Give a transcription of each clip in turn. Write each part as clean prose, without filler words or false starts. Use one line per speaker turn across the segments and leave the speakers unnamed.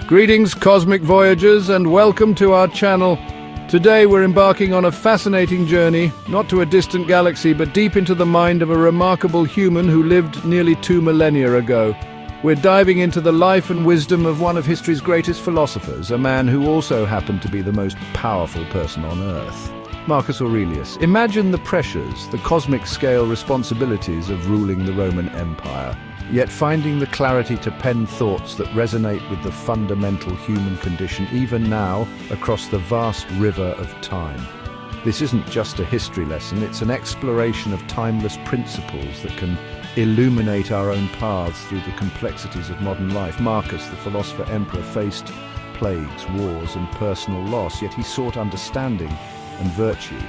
Greetings, cosmic voyagers, and welcome to our channel. Today we're embarking on a fascinating journey, not to a distant galaxy, but deep into the mind of a remarkable human who lived nearly 2 millennia ago. We're diving into the life and wisdom of one of history's greatest philosophers, a man who also happened to be the most powerful person on Earth. Marcus Aurelius. Imagine the pressures, the cosmic scale responsibilities of ruling the Roman Empire, yet finding the clarity to pen thoughts that resonate with the fundamental human condition even now across the vast river of time. This isn't just a history lesson, it's an exploration of timeless principles that can illuminate our own paths through the complexities of modern life. Marcus, the philosopher-emperor, faced plagues, wars, and personal loss, yet he sought understanding and virtue.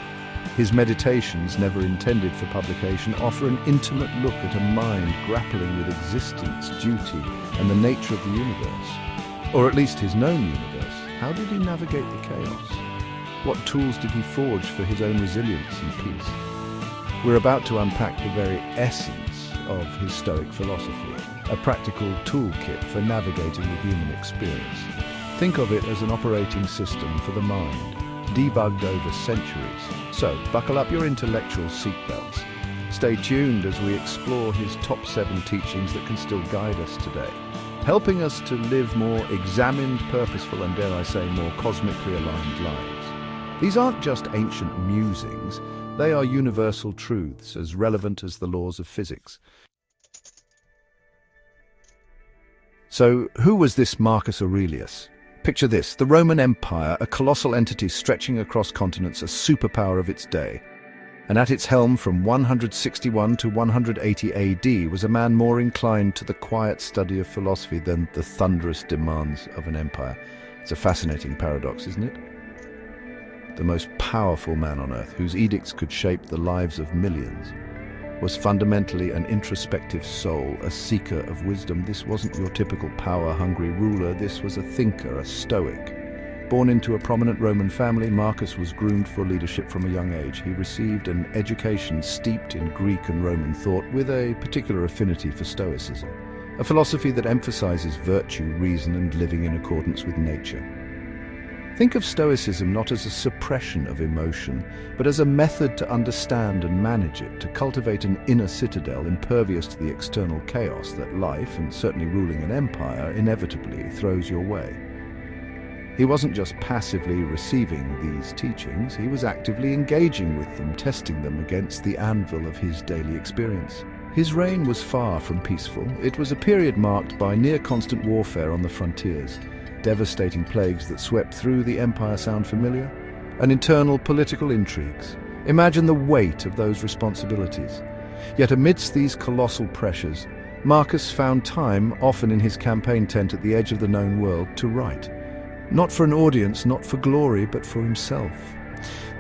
His meditations, never intended for publication, offer an intimate look at a mind grappling with existence, duty, and the nature of the universe. Or at least his known universe. How did he navigate the chaos? What tools did he forge for his own resilience and peace? We're about to unpack the very essence of his Stoic philosophy, a practical toolkit for navigating the human experience. Think of it as an operating system for the mind, debugged over centuries. So, buckle up your intellectual seatbelts. Stay tuned as we explore his top 7 teachings that can still guide us today, helping us to live more examined, purposeful, and dare I say, more cosmically aligned lives. These aren't just ancient musings, they are universal truths as relevant as the laws of physics. So, who was this Marcus Aurelius? Picture this, the Roman Empire, a colossal entity stretching across continents, a superpower of its day. And at its helm from 161 to 180 AD was a man more inclined to the quiet study of philosophy than the thunderous demands of an empire. It's a fascinating paradox, isn't it? The most powerful man on earth, whose edicts could shape the lives of millions, was fundamentally an introspective soul, a seeker of wisdom. This wasn't your typical power-hungry ruler, this was a thinker, a Stoic. Born into a prominent Roman family, Marcus was groomed for leadership from a young age. He received an education steeped in Greek and Roman thought with a particular affinity for Stoicism, a philosophy that emphasizes virtue, reason, and living in accordance with nature. Think of Stoicism not as a suppression of emotion, but as a method to understand and manage it, to cultivate an inner citadel impervious to the external chaos that life, and certainly ruling an empire, inevitably throws your way. He wasn't just passively receiving these teachings, he was actively engaging with them, testing them against the anvil of his daily experience. His reign was far from peaceful. It was a period marked by near-constant warfare on the frontiers. Devastating plagues that swept through the empire sound familiar? And internal political intrigues. Imagine the weight of those responsibilities. Yet amidst these colossal pressures, Marcus found time, often in his campaign tent at the edge of the known world, to write. Not for an audience, not for glory, but for himself.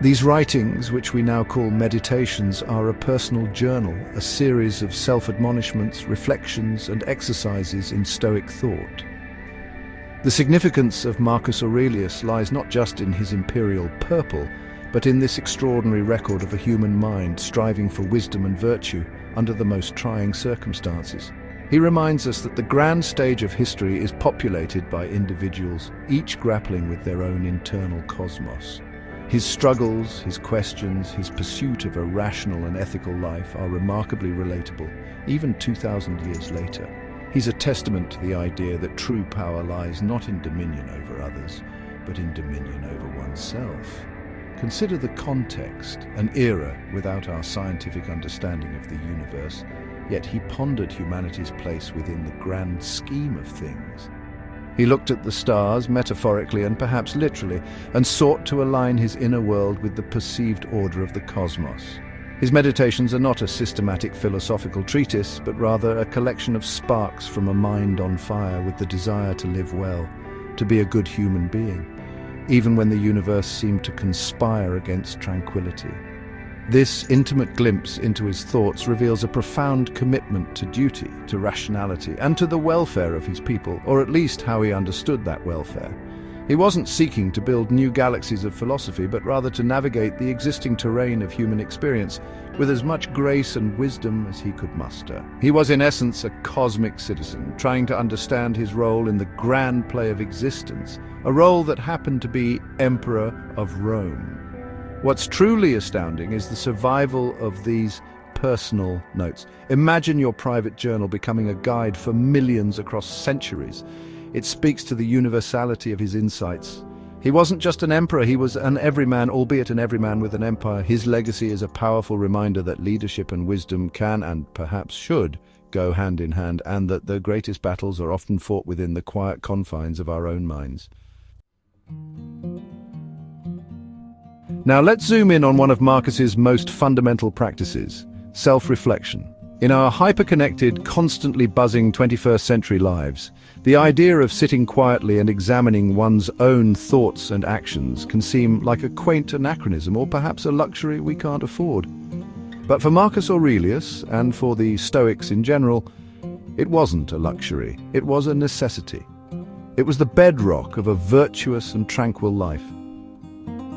These writings, which we now call meditations, are a personal journal, a series of self-admonishments, reflections, and exercises in Stoic thought. The significance of Marcus Aurelius lies not just in his imperial purple, but in this extraordinary record of a human mind striving for wisdom and virtue under the most trying circumstances. He reminds us that the grand stage of history is populated by individuals, each grappling with their own internal cosmos. His struggles, his questions, his pursuit of a rational and ethical life are remarkably relatable, even 2,000 years later. He's a testament to the idea that true power lies not in dominion over others, but in dominion over oneself. Consider the context, an era without our scientific understanding of the universe, yet he pondered humanity's place within the grand scheme of things. He looked at the stars, metaphorically and perhaps literally, and sought to align his inner world with the perceived order of the cosmos. His meditations are not a systematic philosophical treatise, but rather a collection of sparks from a mind on fire with the desire to live well, to be a good human being, even when the universe seemed to conspire against tranquility. This intimate glimpse into his thoughts reveals a profound commitment to duty, to rationality, and to the welfare of his people, or at least how he understood that welfare. He wasn't seeking to build new galaxies of philosophy, but rather to navigate the existing terrain of human experience with as much grace and wisdom as he could muster. He was in essence a cosmic citizen, trying to understand his role in the grand play of existence, a role that happened to be Emperor of Rome. What's truly astounding is the survival of these personal notes. Imagine your private journal becoming a guide for millions across centuries. It speaks to the universality of his insights. He wasn't just an emperor, he was an everyman, albeit an everyman with an empire. His legacy is a powerful reminder that leadership and wisdom can and perhaps should go hand in hand, and that the greatest battles are often fought within the quiet confines of our own minds. Now let's zoom in on one of Marcus's most fundamental practices, self-reflection. In our hyper-connected, constantly buzzing 21st century lives, the idea of sitting quietly and examining one's own thoughts and actions can seem like a quaint anachronism, or perhaps a luxury we can't afford. But for Marcus Aurelius, and for the Stoics in general, it wasn't a luxury, it was a necessity. It was the bedrock of a virtuous and tranquil life.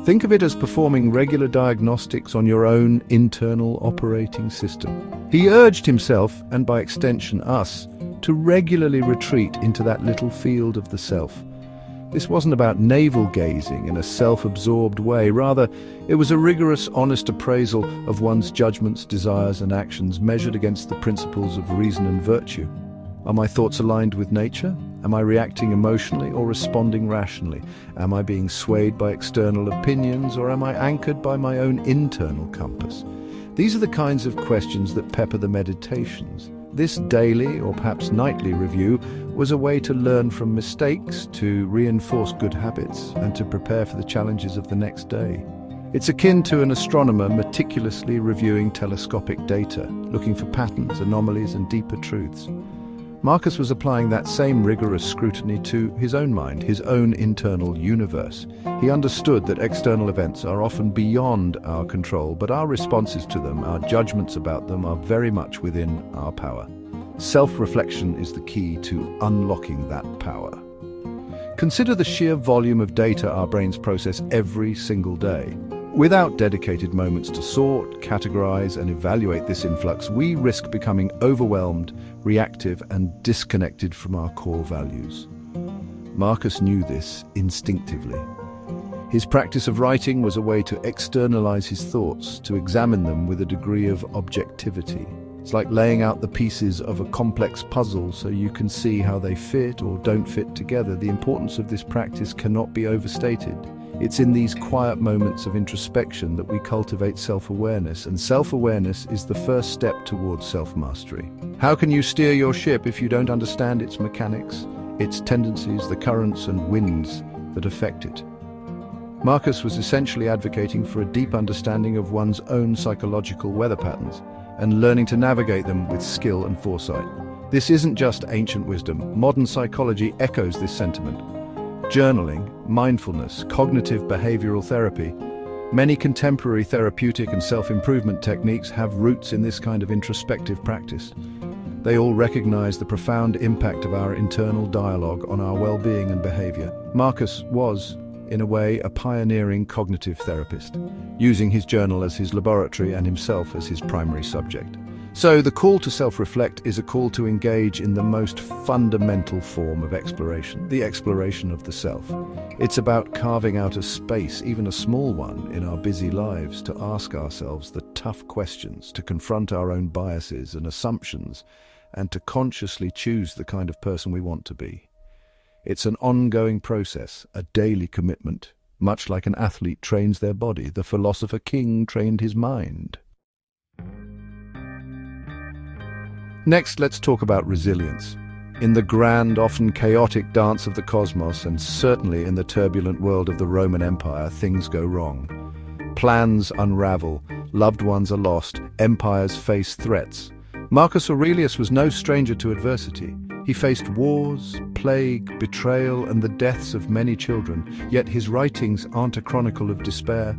Think of it as performing regular diagnostics on your own internal operating system. He urged himself, and by extension us, to regularly retreat into that little field of the self. This wasn't about navel-gazing in a self-absorbed way. Rather, it was a rigorous, honest appraisal of one's judgments, desires, and actions measured against the principles of reason and virtue. Are my thoughts aligned with nature? Am I reacting emotionally or responding rationally? Am I being swayed by external opinions, or am I anchored by my own internal compass? These are the kinds of questions that pepper the meditations. This daily, or perhaps nightly review was a way to learn from mistakes, to reinforce good habits, and to prepare for the challenges of the next day. It's akin to an astronomer meticulously reviewing telescopic data, looking for patterns, anomalies, and deeper truths. Marcus was applying that same rigorous scrutiny to his own mind, his own internal universe. He understood that external events are often beyond our control, but our responses to them, our judgments about them, are very much within our power. Self-reflection is the key to unlocking that power. Consider the sheer volume of data our brains process every single day. Without dedicated moments to sort, categorize, and evaluate this influx, we risk becoming overwhelmed, reactive, and disconnected from our core values. Marcus knew this instinctively. His practice of writing was a way to externalize his thoughts, to examine them with a degree of objectivity. It's like laying out the pieces of a complex puzzle so you can see how they fit or don't fit together. The importance of this practice cannot be overstated. It's in these quiet moments of introspection that we cultivate self-awareness, and self-awareness is the first step towards self-mastery. How can you steer your ship if you don't understand its mechanics, its tendencies, the currents and winds that affect it? Marcus was essentially advocating for a deep understanding of one's own psychological weather patterns and learning to navigate them with skill and foresight. This isn't just ancient wisdom. Modern psychology echoes this sentiment. Journaling, mindfulness, cognitive behavioral therapy, many contemporary therapeutic and self-improvement techniques have roots in this kind of introspective practice. They all recognize the profound impact of our internal dialogue on our well-being and behavior. Marcus was, in a way, a pioneering cognitive therapist, using his journal as his laboratory and himself as his primary subject. So the call to self-reflect is a call to engage in the most fundamental form of exploration, the exploration of the self. It's about carving out a space, even a small one, in our busy lives to ask ourselves the tough questions, to confront our own biases and assumptions, and to consciously choose the kind of person we want to be. It's an ongoing process, a daily commitment. Much like an athlete trains their body, the philosopher king trained his mind. Next, let's talk about resilience. In the grand, often chaotic dance of the cosmos, and certainly in the turbulent world of the Roman Empire, things go wrong. Plans unravel, loved ones are lost, empires face threats. Marcus Aurelius was no stranger to adversity. He faced wars, plague, betrayal, and the deaths of many children, yet his writings aren't a chronicle of despair,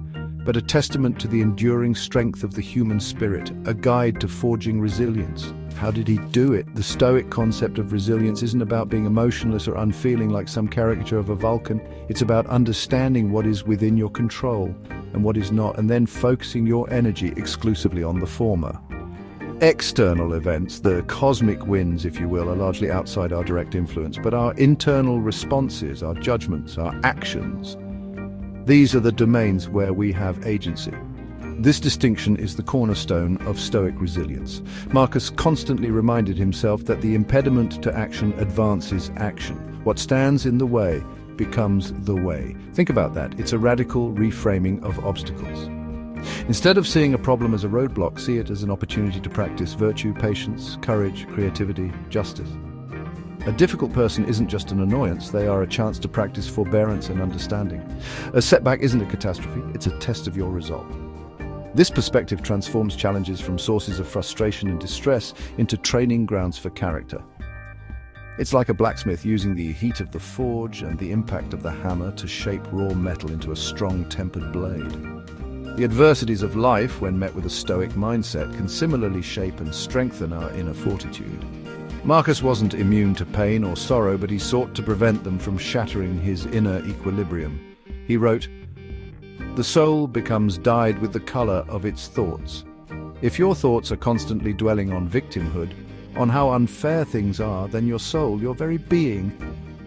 but a testament to the enduring strength of the human spirit, a guide to forging resilience. How did he do it? The Stoic concept of resilience isn't about being emotionless or unfeeling like some caricature of a Vulcan. It's about understanding what is within your control and what is not, and then focusing your energy exclusively on the former. External events, the cosmic winds, if you will, are largely outside our direct influence, but our internal responses, our judgments, our actions, these are the domains where we have agency. This distinction is the cornerstone of Stoic resilience. Marcus constantly reminded himself that the impediment to action advances action. What stands in the way becomes the way. Think about that. It's a radical reframing of obstacles. Instead of seeing a problem as a roadblock, see it as an opportunity to practice virtue, patience, courage, creativity, justice. A difficult person isn't just an annoyance, they are a chance to practice forbearance and understanding. A setback isn't a catastrophe, it's a test of your resolve. This perspective transforms challenges from sources of frustration and distress into training grounds for character. It's like a blacksmith using the heat of the forge and the impact of the hammer to shape raw metal into a strong-tempered blade. The adversities of life, when met with a Stoic mindset, can similarly shape and strengthen our inner fortitude. Marcus wasn't immune to pain or sorrow, but he sought to prevent them from shattering his inner equilibrium. He wrote, "The soul becomes dyed with the color of its thoughts. If your thoughts are constantly dwelling on victimhood, on how unfair things are, then your soul, your very being,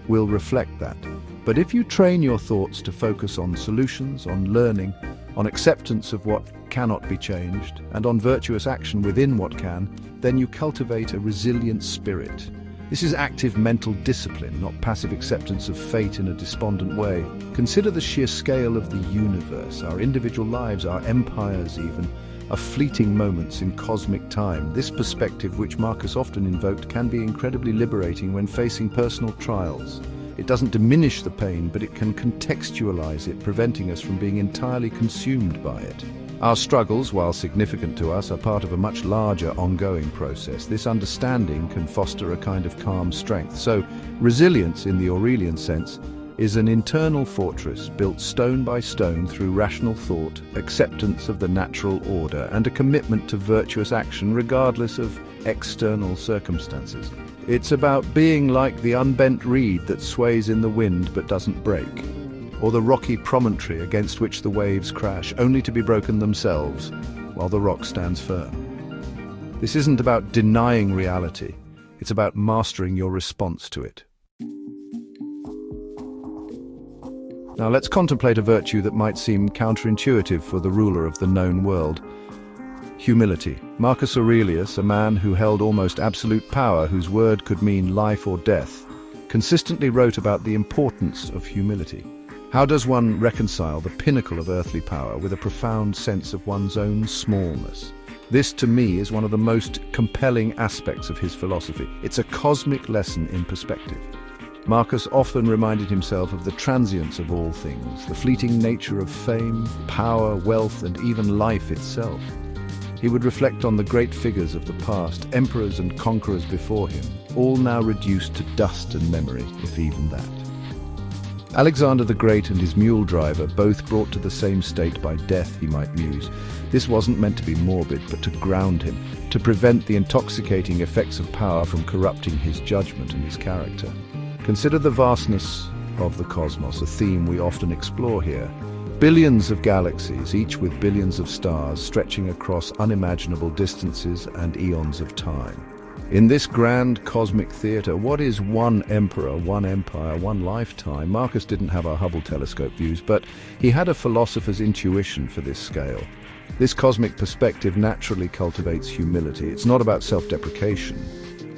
will reflect that. But if you train your thoughts to focus on solutions, on learning, on acceptance of what cannot be changed, and on virtuous action within what can, then you cultivate a resilient spirit." This is active mental discipline, not passive acceptance of fate in a despondent way. Consider the sheer scale of the universe, our individual lives, our empires even, are fleeting moments in cosmic time. This perspective, which Marcus often invoked, can be incredibly liberating when facing personal trials. It doesn't diminish the pain, but it can contextualize it, preventing us from being entirely consumed by it. Our struggles, while significant to us, are part of a much larger ongoing process. This understanding can foster a kind of calm strength. So, resilience, in the Aurelian sense, is an internal fortress built stone by stone through rational thought, acceptance of the natural order, and a commitment to virtuous action regardless of external circumstances. It's about being like the unbent reed that sways in the wind but doesn't break, or the rocky promontory against which the waves crash, only to be broken themselves while the rock stands firm. This isn't about denying reality, it's about mastering your response to it. Now let's contemplate a virtue that might seem counterintuitive for the ruler of the known world. Humility. Marcus Aurelius, a man who held almost absolute power, whose word could mean life or death, consistently wrote about the importance of humility. How does one reconcile the pinnacle of earthly power with a profound sense of one's own smallness? This, to me, is one of the most compelling aspects of his philosophy. It's a cosmic lesson in perspective. Marcus often reminded himself of the transience of all things, the fleeting nature of fame, power, wealth, and even life itself. He would reflect on the great figures of the past, emperors and conquerors before him, all now reduced to dust and memory, if even that. Alexander the Great and his mule driver, both brought to the same state by death, he might muse. This wasn't meant to be morbid, but to ground him, to prevent the intoxicating effects of power from corrupting his judgment and his character. Consider the vastness of the cosmos, a theme we often explore here. Billions of galaxies, each with billions of stars, stretching across unimaginable distances and eons of time. In this grand cosmic theatre, what is one emperor, one empire, one lifetime? Marcus didn't have our Hubble telescope views, but he had a philosopher's intuition for this scale. This cosmic perspective naturally cultivates humility. It's not about self-deprecation,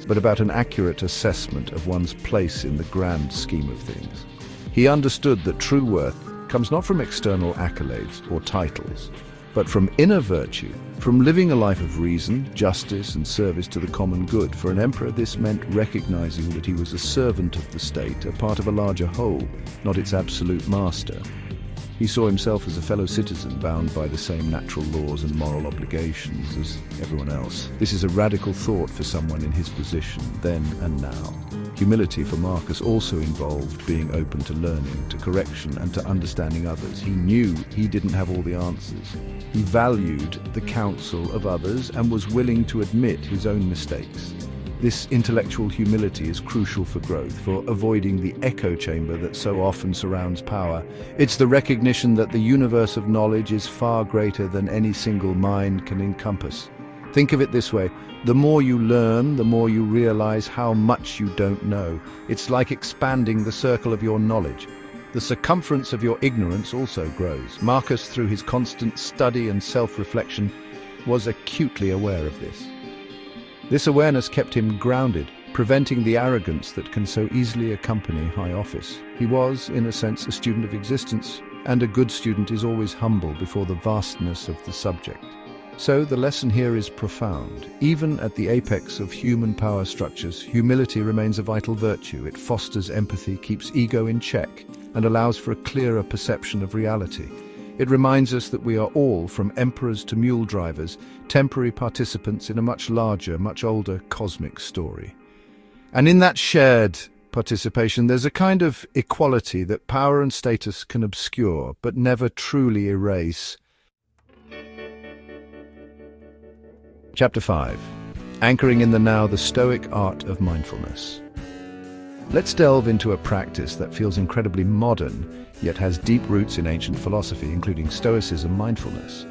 but about an accurate assessment of one's place in the grand scheme of things. He understood that true worth comes not from external accolades or titles, but from inner virtue, from living a life of reason, justice, and service to the common good. For an emperor, this meant recognizing that he was a servant of the state, a part of a larger whole, not its absolute master. He saw himself as a fellow citizen bound by the same natural laws and moral obligations as everyone else. This is a radical thought for someone in his position, then and now. Humility for Marcus also involved being open to learning, to correction, and to understanding others. He knew he didn't have all the answers. He valued the counsel of others and was willing to admit his own mistakes. This intellectual humility is crucial for growth, for avoiding the echo chamber that so often surrounds power. It's the recognition that the universe of knowledge is far greater than any single mind can encompass. Think of it this way: the more you learn, the more you realize how much you don't know. It's like expanding the circle of your knowledge. The circumference of your ignorance also grows. Marcus, through his constant study and self-reflection, was acutely aware of this. This awareness kept him grounded, preventing the arrogance that can so easily accompany high office. He was, in a sense, a student of existence, and a good student is always humble before the vastness of the subject. So the lesson here is profound. Even at the apex of human power structures, humility remains a vital virtue. It fosters empathy, keeps ego in check, and allows for a clearer perception of reality. It reminds us that we are all, from emperors to mule drivers, temporary participants in a much larger, much older cosmic story. And in that shared participation, there's a kind of equality that power and status can obscure, but never truly erase. Chapter 5. Anchoring in the Now, the Stoic Art of Mindfulness. Let's delve into a practice that feels incredibly modern, yet has deep roots in ancient philosophy, including Stoicism, mindfulness.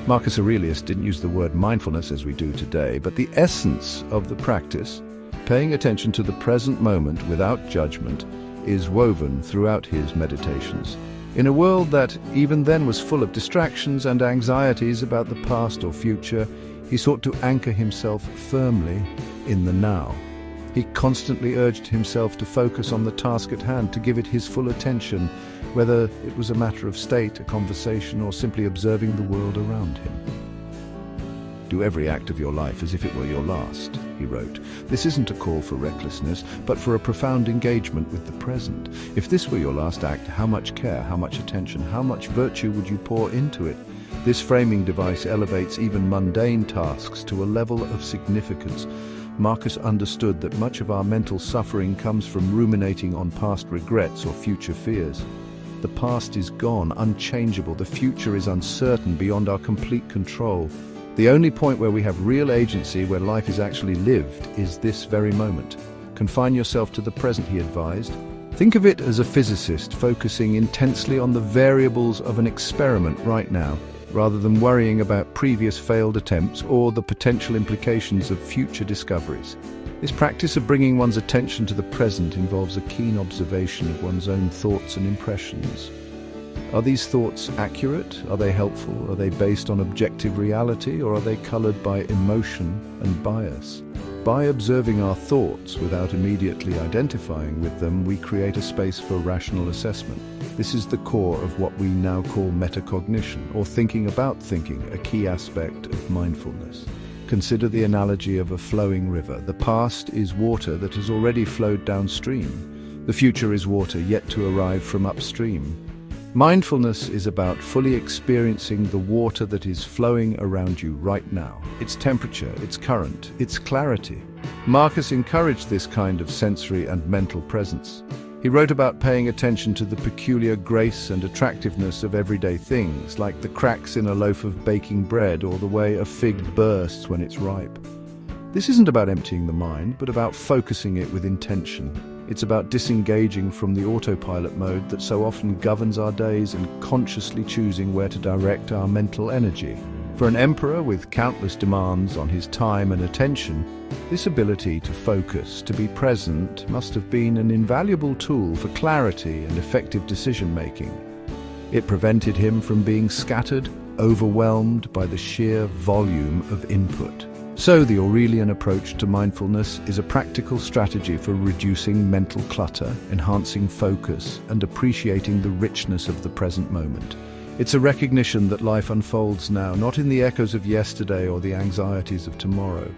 Marcus Aurelius didn't use the word mindfulness as we do today, but the essence of the practice, paying attention to the present moment without judgment, is woven throughout his meditations. In a world that even then was full of distractions and anxieties about the past or future, he sought to anchor himself firmly in the now. He constantly urged himself to focus on the task at hand, to give it his full attention, whether it was a matter of state, a conversation, or simply observing the world around him. Do every act of your life as if it were your last, he wrote. This isn't a call for recklessness, but for a profound engagement with the present. If this were your last act, how much care, how much attention, how much virtue would you pour into it? This framing device elevates even mundane tasks to a level of significance. Marcus understood that much of our mental suffering comes from ruminating on past regrets or future fears. The past is gone, unchangeable. The future is uncertain, beyond our complete control. The only point where we have real agency, where life is actually lived, is this very moment. Confine yourself to the present, he advised. Think of it as a physicist focusing intensely on the variables of an experiment right now, rather than worrying about previous failed attempts or the potential implications of future discoveries. This practice of bringing one's attention to the present involves a keen observation of one's own thoughts and impressions. Are these thoughts accurate? Are they helpful? Are they based on objective reality, or are they colored by emotion and bias? By observing our thoughts without immediately identifying with them, we create a space for rational assessment. This is the core of what we now call metacognition, or thinking about thinking, a key aspect of mindfulness. Consider the analogy of a flowing river. The past is water that has already flowed downstream. The future is water yet to arrive from upstream. Mindfulness is about fully experiencing the water that is flowing around you right now. Its temperature, its current, its clarity. Marcus encouraged this kind of sensory and mental presence. He wrote about paying attention to the peculiar grace and attractiveness of everyday things, like the cracks in a loaf of baking bread or the way a fig bursts when it's ripe. This isn't about emptying the mind, but about focusing it with intention. It's about disengaging from the autopilot mode that so often governs our days and consciously choosing where to direct our mental energy. For an emperor with countless demands on his time and attention, this ability to focus, to be present, must have been an invaluable tool for clarity and effective decision-making. It prevented him from being scattered, overwhelmed by the sheer volume of input. So the Aurelian approach to mindfulness is a practical strategy for reducing mental clutter, enhancing focus, and appreciating the richness of the present moment. It's a recognition that life unfolds now, not in the echoes of yesterday or the anxieties of tomorrow.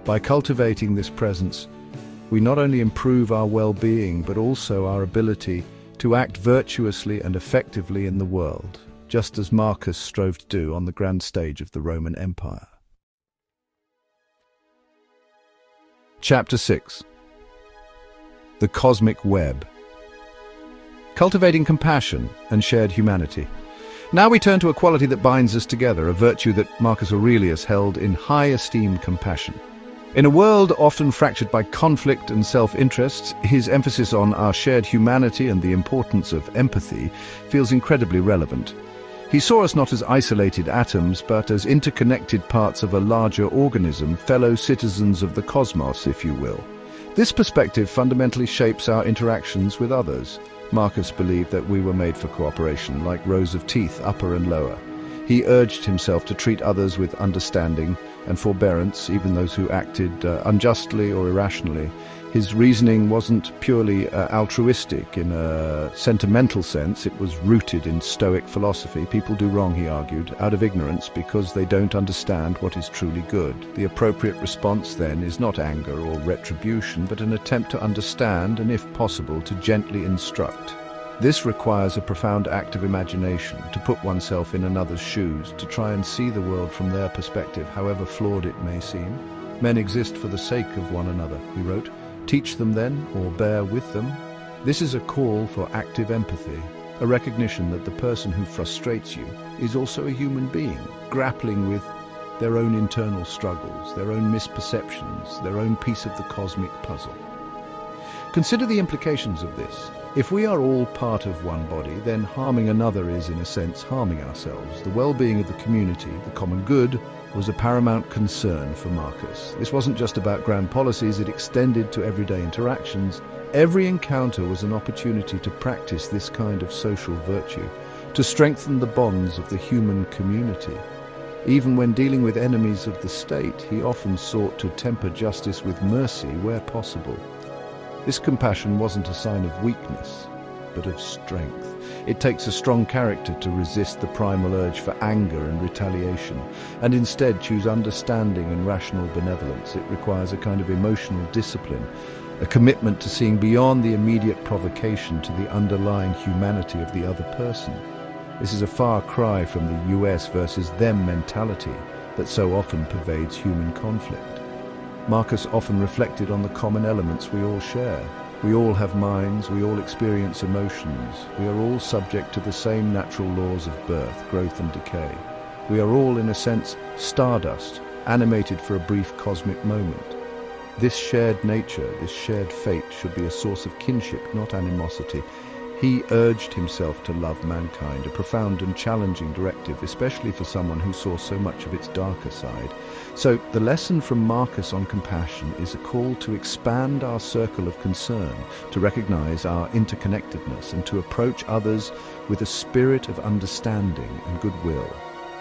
By cultivating this presence, we not only improve our well-being, but also our ability to act virtuously and effectively in the world, just as Marcus strove to do on the grand stage of the Roman Empire. Chapter 6. the cosmic web. Cultivating compassion and shared humanity. Now we turn to a quality that binds us together, a virtue that Marcus Aurelius held in high esteem: compassion. In a world often fractured by conflict and self-interests, his emphasis on our shared humanity and the importance of empathy feels incredibly relevant. He saw us not as isolated atoms, but as interconnected parts of a larger organism, fellow citizens of the cosmos, if you will. This perspective fundamentally shapes our interactions with others. Marcus believed that we were made for cooperation, like rows of teeth, upper and lower. He urged himself to treat others with understanding and forbearance, even those who acted unjustly or irrationally. His reasoning wasn't purely altruistic in a sentimental sense. It was rooted in Stoic philosophy. People do wrong, he argued, out of ignorance because they don't understand what is truly good. The appropriate response then is not anger or retribution, but an attempt to understand and, if possible, to gently instruct. This requires a profound act of imagination, to put oneself in another's shoes, to try and see the world from their perspective, however flawed it may seem. Men exist for the sake of one another, he wrote. Teach them then, or bear with them. This is a call for active empathy, a recognition that the person who frustrates you is also a human being, grappling with their own internal struggles, their own misperceptions, their own piece of the cosmic puzzle. Consider the implications of this. If we are all part of one body, then harming another is, in a sense, harming ourselves. The well-being of the community, the common good, was a paramount concern for Marcus. This wasn't just about grand policies, it extended to everyday interactions. Every encounter was an opportunity to practice this kind of social virtue, to strengthen the bonds of the human community. Even when dealing with enemies of the state, he often sought to temper justice with mercy where possible. This compassion wasn't a sign of weakness, but of strength. It takes a strong character to resist the primal urge for anger and retaliation, and instead choose understanding and rational benevolence. It requires a kind of emotional discipline, a commitment to seeing beyond the immediate provocation to the underlying humanity of the other person. This is a far cry from the US versus them mentality that so often pervades human conflict. Marcus often reflected on the common elements we all share. We all have minds, we all experience emotions, we are all subject to the same natural laws of birth, growth and decay. We are all, in a sense, stardust, animated for a brief cosmic moment. This shared nature, this shared fate should be a source of kinship, not animosity. He urged himself to love mankind, a profound and challenging directive, especially for someone who saw so much of its darker side. So the lesson from Marcus on compassion is a call to expand our circle of concern, to recognize our interconnectedness and to approach others with a spirit of understanding and goodwill.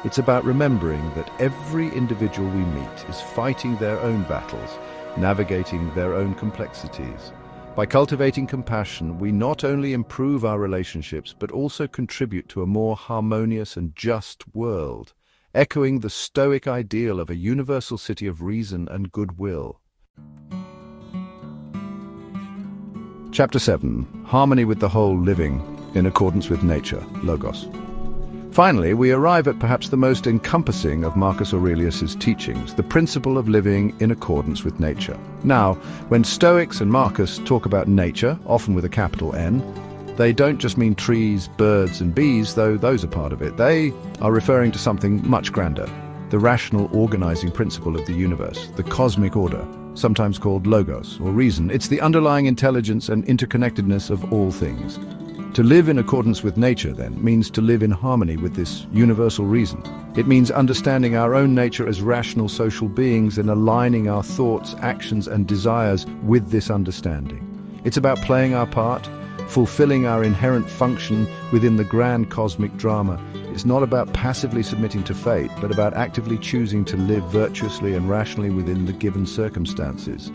It's about remembering that every individual we meet is fighting their own battles, navigating their own complexities. By cultivating compassion, we not only improve our relationships, but also contribute to a more harmonious and just world, echoing the Stoic ideal of a universal city of reason and goodwill. Chapter 7. Harmony with the whole, living in accordance with nature, Logos. Finally, we arrive at perhaps the most encompassing of Marcus Aurelius's teachings, the principle of living in accordance with nature. Now, when Stoics and Marcus talk about nature, often with a capital N, they don't just mean trees, birds and bees, though those are part of it. They are referring to something much grander, the rational organizing principle of the universe, the cosmic order, sometimes called Logos, or reason. It's the underlying intelligence and interconnectedness of all things. To live in accordance with nature, then, means to live in harmony with this universal reason. It means understanding our own nature as rational social beings and aligning our thoughts, actions, and desires with this understanding. It's about playing our part, fulfilling our inherent function within the grand cosmic drama. It's not about passively submitting to fate, but about actively choosing to live virtuously and rationally within the given circumstances.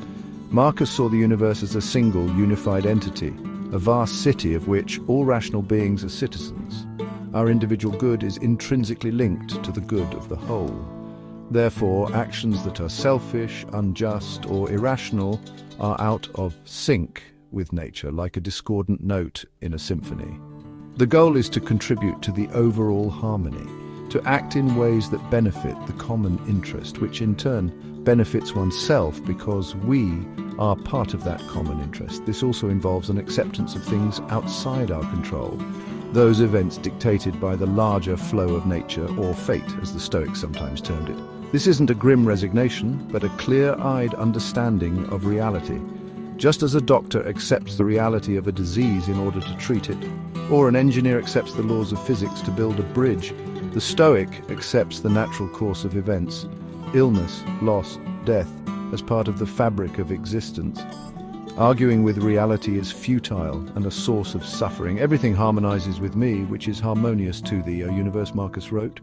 Marcus saw the universe as a single, unified entity, a vast city of which all rational beings are citizens. Our individual good is intrinsically linked to the good of the whole. Therefore, actions that are selfish, unjust, or irrational are out of sync with nature, like a discordant note in a symphony. The goal is to contribute to the overall harmony, to act in ways that benefit the common interest, which in turn benefits oneself because we are part of that common interest. This also involves an acceptance of things outside our control, those events dictated by the larger flow of nature, or fate, as the Stoics sometimes termed it. This isn't a grim resignation, but a clear-eyed understanding of reality. Just as a doctor accepts the reality of a disease in order to treat it, or an engineer accepts the laws of physics to build a bridge, the Stoic accepts the natural course of events, illness, loss, death, as part of the fabric of existence. Arguing with reality is futile and a source of suffering. Everything harmonizes with me, which is harmonious to thee, O universe, Marcus wrote.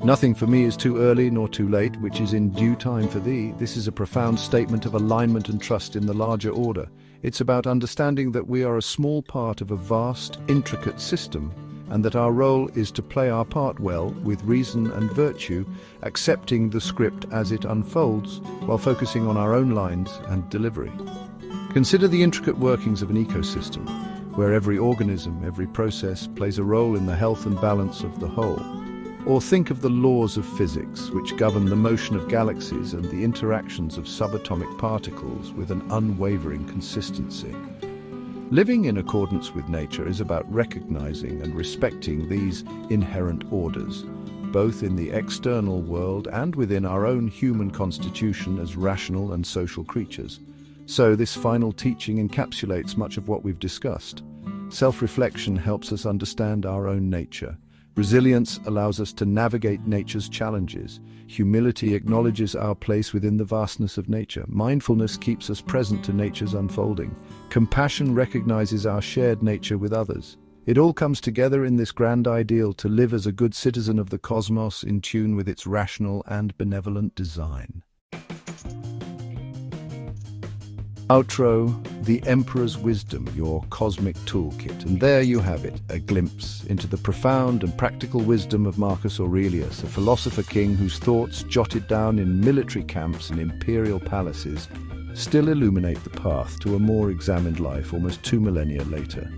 Nothing for me is too early nor too late, which is in due time for thee. This is a profound statement of alignment and trust in the larger order. It's about understanding that we are a small part of a vast, intricate system, and that our role is to play our part well, with reason and virtue, accepting the script as it unfolds, while focusing on our own lines and delivery. Consider the intricate workings of an ecosystem, where every organism, every process plays a role in the health and balance of the whole. Or think of the laws of physics, which govern the motion of galaxies and the interactions of subatomic particles with an unwavering consistency. Living in accordance with nature is about recognizing and respecting these inherent orders, both in the external world and within our own human constitution as rational and social creatures. So this final teaching encapsulates much of what we've discussed. Self-reflection helps us understand our own nature. Resilience allows us to navigate nature's challenges. Humility acknowledges our place within the vastness of nature. Mindfulness keeps us present to nature's unfolding. Compassion recognizes our shared nature with others. It all comes together in this grand ideal to live as a good citizen of the cosmos in tune with its rational and benevolent design. Outro, the Emperor's Wisdom, your cosmic toolkit. And there you have it, a glimpse into the profound and practical wisdom of Marcus Aurelius, a philosopher king whose thoughts, jotted down in military camps and imperial palaces, still illuminate the path to a more examined life almost 2 millennia later.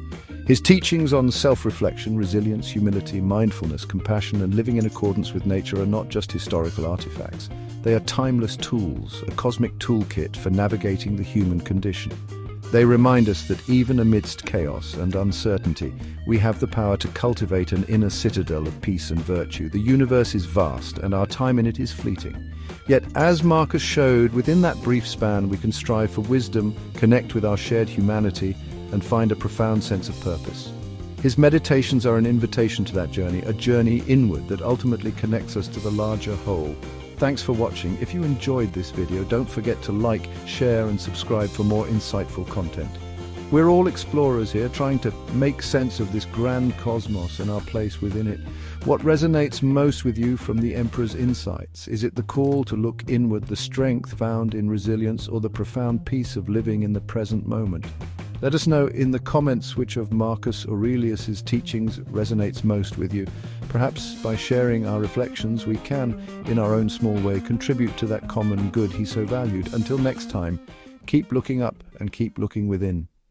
His teachings on self-reflection, resilience, humility, mindfulness, compassion, and living in accordance with nature are not just historical artifacts. They are timeless tools, a cosmic toolkit for navigating the human condition. They remind us that even amidst chaos and uncertainty, we have the power to cultivate an inner citadel of peace and virtue. The universe is vast, and our time in it is fleeting. Yet, as Marcus showed, within that brief span, we can strive for wisdom, connect with our shared humanity, and find a profound sense of purpose. His meditations are an invitation to that journey, a journey inward that ultimately connects us to the larger whole. Thanks for watching. If you enjoyed this video, don't forget to like, share, and subscribe for more insightful content. We're all explorers here, trying to make sense of this grand cosmos and our place within it. What resonates most with you from the Emperor's insights? Is it the call to look inward, the strength found in resilience, or the profound peace of living in the present moment? Let us know in the comments which of Marcus Aurelius's teachings resonates most with you. Perhaps by sharing our reflections, we can, in our own small way, contribute to that common good he so valued. Until next time, keep looking up and keep looking within.